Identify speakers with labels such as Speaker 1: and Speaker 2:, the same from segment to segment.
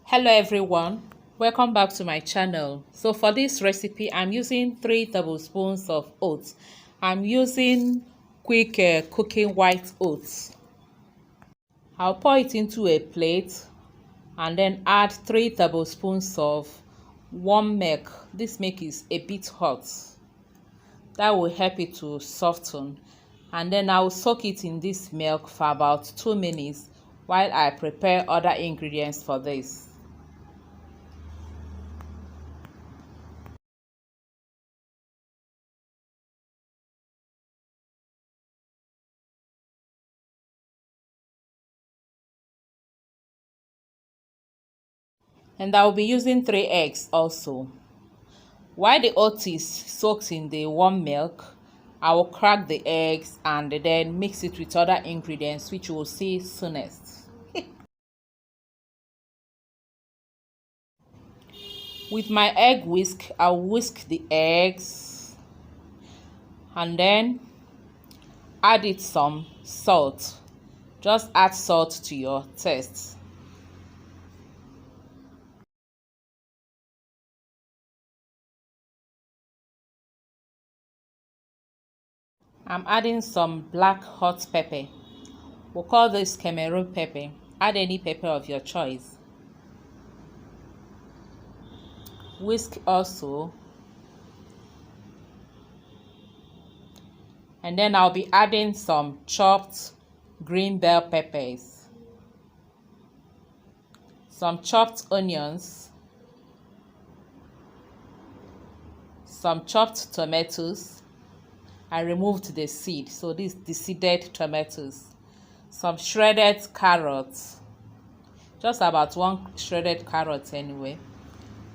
Speaker 1: Hello everyone, welcome back to my channel. So for this recipe I'm using 3 tablespoons of oats. I'm using quick cooking white oats. I'll pour it into a plate and then add 3 tablespoons of warm milk. This milk is a bit hot. That will help it to soften, and then I'll soak it in this milk for about 2 minutes while I prepare other ingredients for this. And I will be using 3 eggs also. While the oat is soaked in the warm milk, I will crack the eggs and then mix it with other ingredients which you will see soonest. With my egg whisk, I'll whisk the eggs and then add it some salt. Just add salt to your taste. I'm adding some black hot pepper. We'll call this Cameroon pepper. Add any pepper of your choice. Whisk also, and then I'll be adding some chopped green bell peppers, some chopped onions, some chopped tomatoes. I removed the seed, so this is the seeded tomatoes. Some shredded carrots, just about 1 shredded carrot anyway,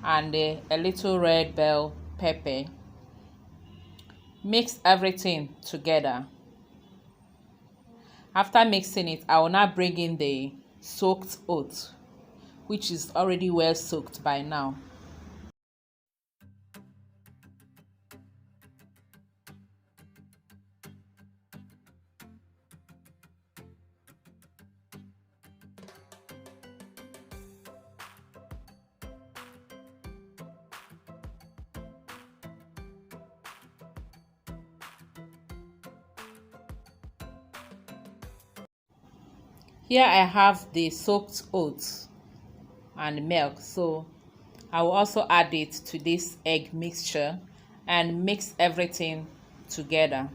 Speaker 1: and a little red bell pepper. Mix everything together. After mixing it, I will now bring in the soaked oat, which is already well soaked by now. Here I have the soaked oats and milk, so I will also add it to this egg mixture and mix everything together.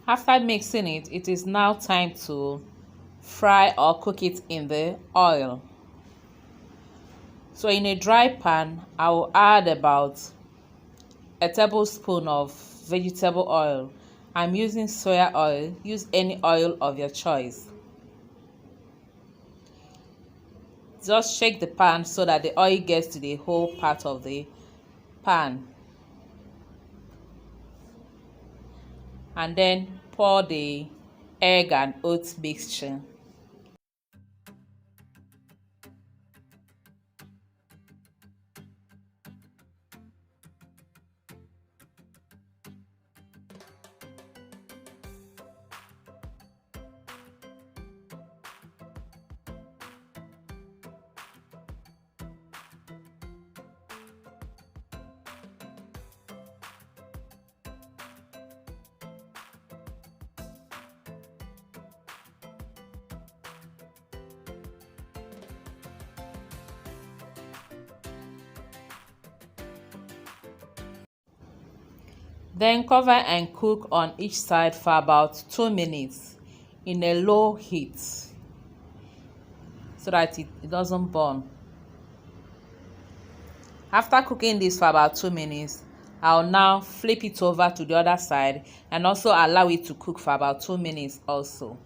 Speaker 1: After mixing it, it is now time to fry or cook it in the oil. So in a dry pan, I will add about a tablespoon of vegetable oil. I'm using soya oil. Use any oil of your choice. Just shake the pan so that the oil gets to the whole part of the pan. And then pour the egg and oat mixture. Then cover and cook on each side for about 2 minutes in a low heat so that it doesn't burn. After cooking this for about 2 minutes, I'll now flip it over to the other side and also allow it to cook for about 2 minutes also.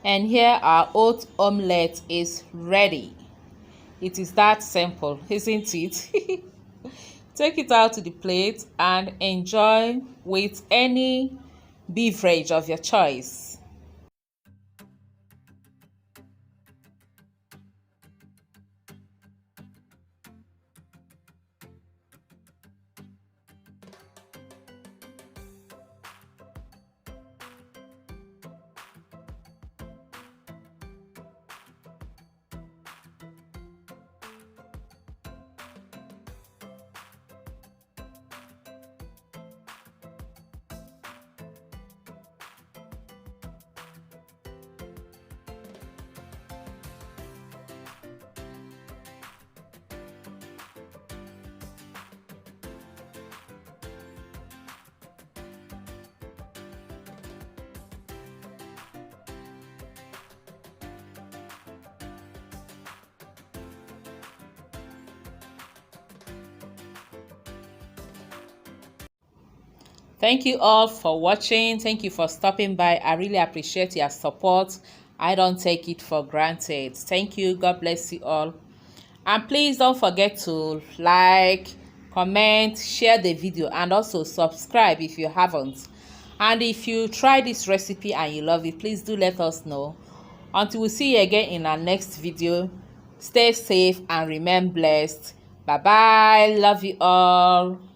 Speaker 1: And here our oat omelette is ready. It is that simple, isn't it? Take it out to the plate and enjoy with any beverage of your choice. Thank you all for watching. Thank you for stopping by. I really appreciate your support. I don't take it for granted. Thank you. God bless you all. And please don't forget to like, comment, share the video, and also subscribe if you haven't. And if you try this recipe and you love it, please do let us know. Until we see you again in our next video, stay safe and remain blessed. Bye bye. Love you all.